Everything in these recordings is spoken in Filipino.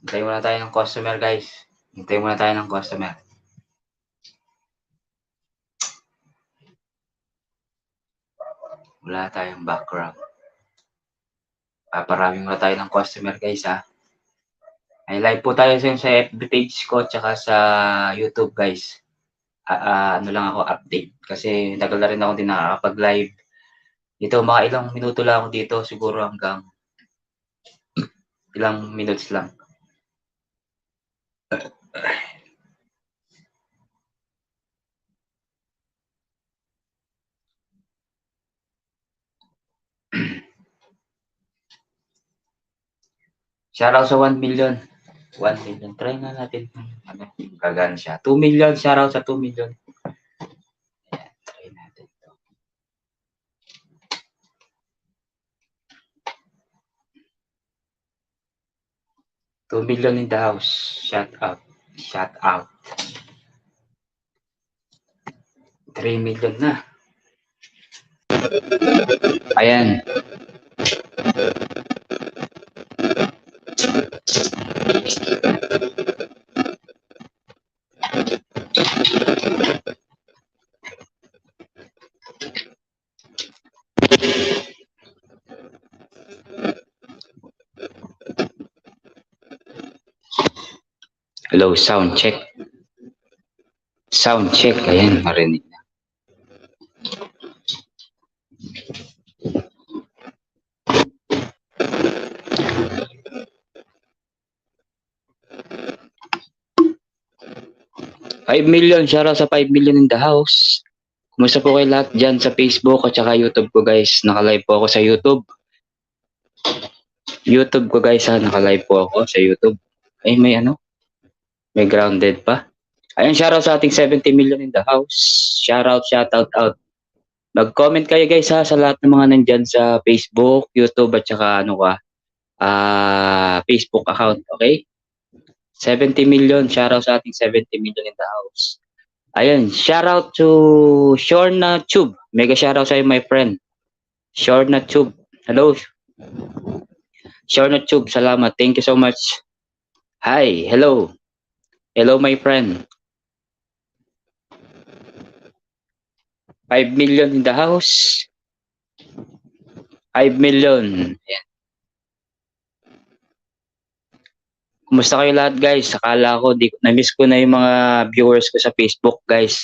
Hintayin muna tayo ng customer, guys. Hintayin muna tayo ng customer. Wala tayong background. Paparami muna tayo ng customer, guys, ha. Ay, live po tayo sa FB page ko tsaka sa YouTube, guys. Ano lang ako, update. Kasi tagal na rin ako din nakakapag-live. Dito, mga ilang minuto lang ako dito. Siguro hanggang ilang minutes lang. Shoutout sa 1 million. 1 million. Try nga natin. Ano, gagana siya. 2 million. Shoutout sa 2 million. Ayan, try natin to. $2 million in the house. Shout out. Shout out. 3 million na. Ayan. Hello, sound check. Sound check. Ayan, marinig na. $5 million. Shoutout sa 5 million in the house. Kumusta po kayo lahat dyan sa Facebook at saka YouTube ko, guys. Naka-live po ako sa YouTube. YouTube ko, guys, ha. Naka-live po ako sa YouTube. Ay, may ano? May grounded pa. Ayun, shoutout sa ating 70 million in the house. Shoutout out. Mag-comment kayo, guys, ha, sa lahat ng mga nandyan sa Facebook, YouTube, at saka Facebook account, okay? 70 million. Shoutout sa ating 70 million in the house. Ayun, shoutout to Shorna Tube. Mega shoutout sa iyo, my friend. Shorna Tube. Hello. Shorna Tube, salamat. Thank you so much. Hi, hello. Hello, my friend. 5 million in the house. 5 million. Ayan. Kumusta kayo lahat, guys? Akala ko, na-miss ko na yung mga viewers ko sa Facebook, guys.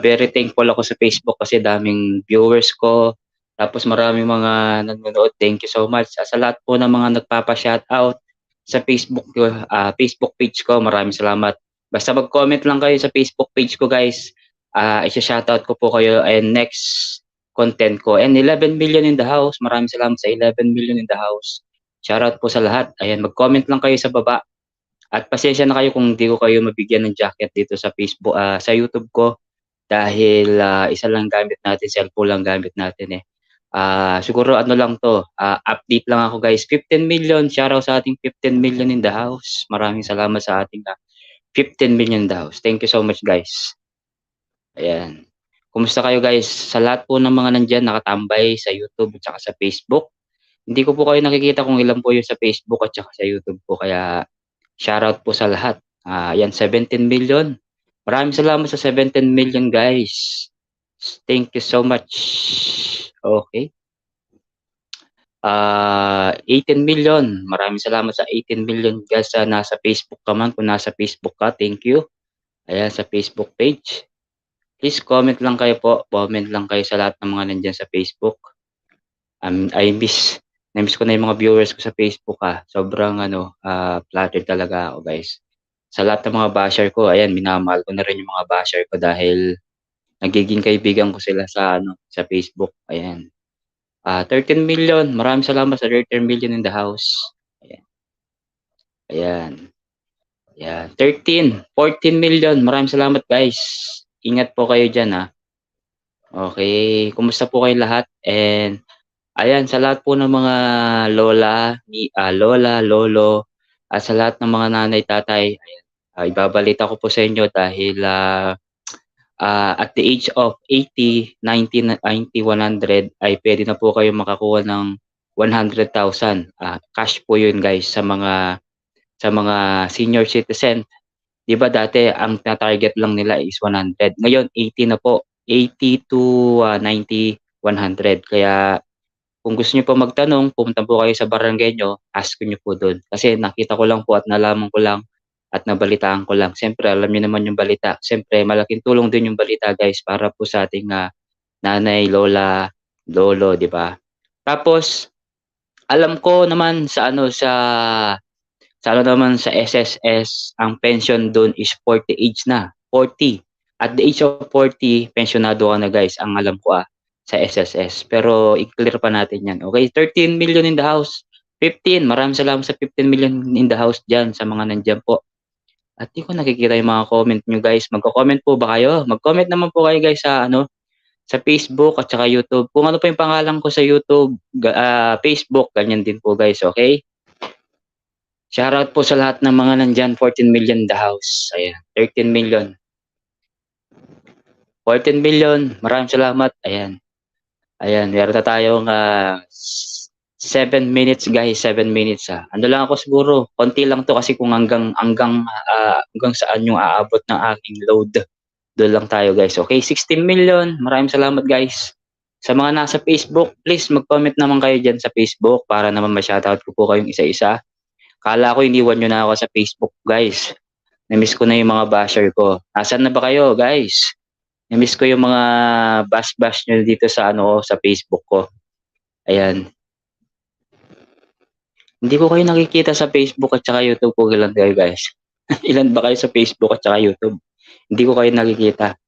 Very thankful ako sa Facebook kasi daming viewers ko. Tapos maraming mga nanonood. Thank you so much. Sa lahat po ng mga nagpapa-shoutout sa Facebook Facebook page ko, maraming salamat. Basta mag-comment lang kayo sa Facebook page ko, guys. Isa-shoutout ko po kayo and next content ko. And 11 million in the house. Maraming salamat sa 11 million in the house. Shoutout po sa lahat. Ayan, mag-comment lang kayo sa baba. At pasensya na kayo kung hindi ko kayo mabigyan ng jacket dito sa Facebook, sa YouTube ko dahil isa lang gamit natin, cellphone lang gamit natin eh. Siguro ano lang to, update lang ako, guys. 15 million, shoutout sa ating 15 million in the house. Maraming salamat sa ating 15 million in the house. Thank you so much, guys. Ayan. Kumusta kayo, guys? Sa lahat po ng mga nandyan nakatambay sa YouTube at saka sa Facebook. Hindi ko po kayo nakikita kung ilan po yung sa Facebook at saka sa YouTube po. Kaya shoutout po sa lahat. Yan, 17 million. Maraming salamat sa 17 million, guys. Thank you so much. Okay. 18 million. Maraming salamat sa 18 million, guys, sa nasa Facebook ka man. Kung nasa Facebook ka, thank you. Ayan, sa Facebook page. Please comment lang kayo po. Comment lang kayo sa lahat ng mga nandyan sa Facebook. Na-miss ko na yung mga viewers ko sa Facebook, Sobrang flattered talaga ako, guys. Sa lahat ng mga basher ko, ayan, minamahal ko na rin yung mga basher ko dahil nagiging kaibigan ko sila sa sa Facebook. Ayan. 13 million. Maraming salamat sa 13 million in the house. Ayan. Ayan. Ayan. 13, 14 million. Maraming salamat guys. Ingat po kayo dyan ha. Okay. Kumusta po kayo lahat? And ayan, sa lahat po ng mga lola, lolo, at sa lahat ng mga nanay, tatay, ayan, ibabalita ko po sa inyo dahil at the age of 80, 90, 90, 100 ay pwede na po kayo makakuha ng 100,000. Cash po yun guys sa mga senior citizen. 'Di ba dati ang target lang nila is 100. Ngayon 80 na po. 80 to 90, 100. Kaya kung gusto niyo po magtanong, pumunta po kayo sa barangay niyo, ask niyo po doon. Kasi nakita ko lang po at nalaman ko lang at nabalitaan ko lang. Siyempre, alam niyo naman yung balita. Siyempre, malaking tulong din yung balita, guys, para po sa ating nanay, lola, lolo, di ba? Tapos, alam ko naman sa ano naman sa SSS, ang pension doon is 40 age na. 40. At the age of 40, pensionado ka na guys, ang alam ko sa SSS. Pero i-clear pa natin yan. Okay, 13 million in the house. 15, maraming salamat sa 15 million in the house dyan sa mga nandyan po. At di ko nakikita yung mga comment nyo guys. Magko-comment po ba kayo? Mag-comment naman po kayo guys sa Facebook at saka YouTube. Kung ano pa yung pangalan ko sa YouTube, Facebook, ganyan din po guys, okay? Shoutout po sa lahat ng mga nandyan, 14 million the house. Ayan, 13 million. 14 million, maraming salamat. Ayan. Ayan, meron na tayong 7 minutes guys, 7 minutes. Ano lang ako siguro, konti lang to kasi kung hanggang saan yung aabot ng aking load. Doon lang tayo guys. Okay, 16 million. Maraming salamat guys. Sa mga nasa Facebook, please mag-comment naman kayo dyan sa Facebook para naman ma-shoutout ko po kayong isa-isa. Kala ko iniwan nyo na ako sa Facebook, guys. Na-miss ko na yung mga basher ko. Nasaan na ba kayo, guys? Na-miss ko yung mga bash-bash nyo dito sa Facebook ko. Ayan. Hindi ko kayo nakikita sa Facebook at saka YouTube ko. Ilan kayo, guys? Ilan ba kayo sa Facebook at saka YouTube? Hindi ko kayo nakikita.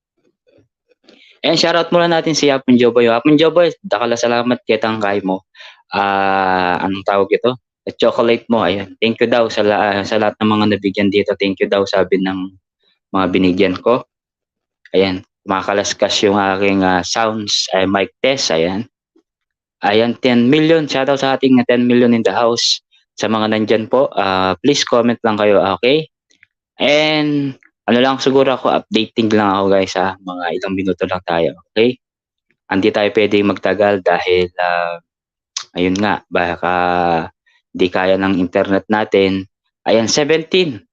Ayan, shoutout muna natin si Hapon Joboy. Hapon Joboy, dakala salamat kitang kay mo. Anong tawag ito? Chocolate mo, ayan. Thank you daw sa lahat ng mga nabigyan dito. Thank you daw sabi ng mga binigyan ko. Ayan, kumakalaskas yung aking sounds, mic test, ayan. Ayan, 10 million. Shoutout sa ating 10 million in the house. Sa mga nandyan po, please comment lang kayo, okay? And ano lang siguro ako, updating lang ako guys mga ilang minuto lang tayo, okay? Hindi tayo pwedeng magtagal dahil ayun nga, baka di kaya ng internet natin. Ayan, 17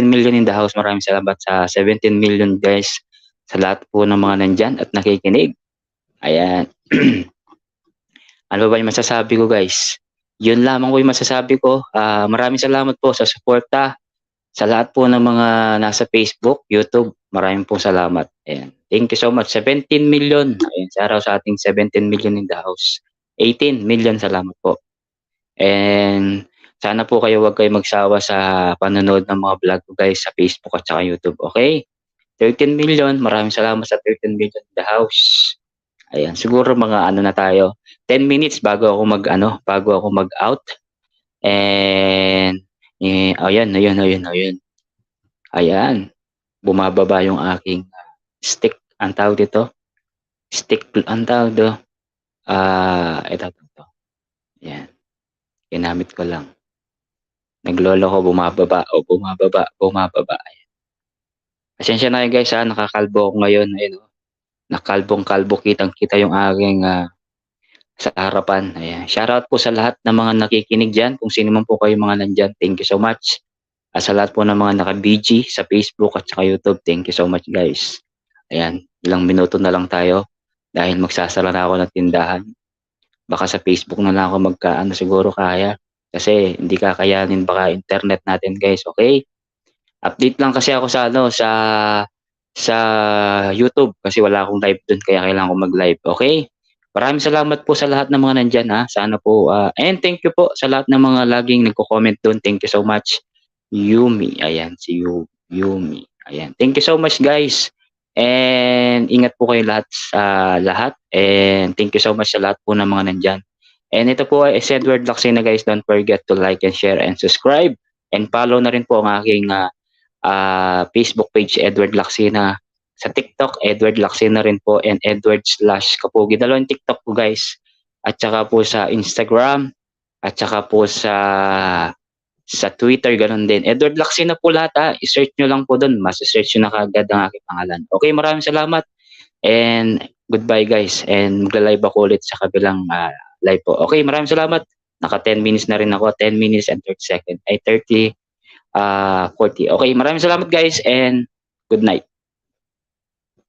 million in the house. Maraming salamat sa 17 million guys. Sa lahat po ng mga nandyan at nakikinig. Ayan. Ano ba yung masasabi ko guys? Yun lamang po yung masasabi ko. Maraming salamat po sa suporta. Sa lahat po ng mga nasa Facebook, YouTube, maraming po salamat. Ayan. Thank you so much. 17 million. Ayan, sa araw sa ating 17 million in the house. 18 million salamat po. And sana po wag kayo magsawa sa panonood ng mga vlog ko guys sa Facebook at saka YouTube. Okay? 13 million. Maraming salamat sa 13 million in the house. Ayan, siguro mga ano na tayo. 10 minutes bago ako mag-out. And ayan. Ayan. Bumababa yung aking stick. Ang tawag dito. Stick ang tawag dito. Ito. Ayan. Ginamit ko lang. Naglolo ko bumababa. Ayan. Pasensya na kayo guys nakakalbo ako ngayon. Ayun, nakalbong-kalbo, kitang-kita yung aking sa harapan. Ayan. Shoutout po sa lahat ng mga nakikinig dyan. Kung sino man po kayo mga nandyan, thank you so much. Sa lahat po ng mga naka-BG sa Facebook at saka YouTube, thank you so much guys. Ayan, ilang minuto na lang tayo dahil magsasara na ako ng tindahan. Baka sa Facebook na lang ako siguro kaya. Kasi hindi kakayanin baka internet natin guys, okay? Update lang kasi ako sa YouTube kasi wala akong live doon kaya kailangan ko mag-live, okay? Maraming salamat po sa lahat ng mga nandyan Sana po, and thank you po sa lahat ng mga laging nagko-comment doon. Thank you so much. Yumi, ayan, si Yumi. Ayan, thank you so much guys. And ingat po kayo lahat sa lahat. And thank you so much sa lahat po ng mga nandyan. And ito po ay Edward Laksina guys. Don't forget to like and share and subscribe. And follow na rin po ang aking Facebook page Edward Laksina. Sa TikTok, Edward Laksina rin po and Edward/Kapugi. Dalawang TikTok po guys. At saka po sa Instagram. At saka po sa Twitter, ganun din. Edward Laksina po lahat I-search nyo lang po doon. Masa-search nyo na kagad ang aking pangalan. Okay, maraming salamat. And goodbye guys. And magla-live ako ulit sa kabilang live po. Okay, maraming salamat. Naka 10 minutes na rin ako. 10 minutes and 30 seconds. Ay, 30, 40. Okay, maraming salamat guys and good night.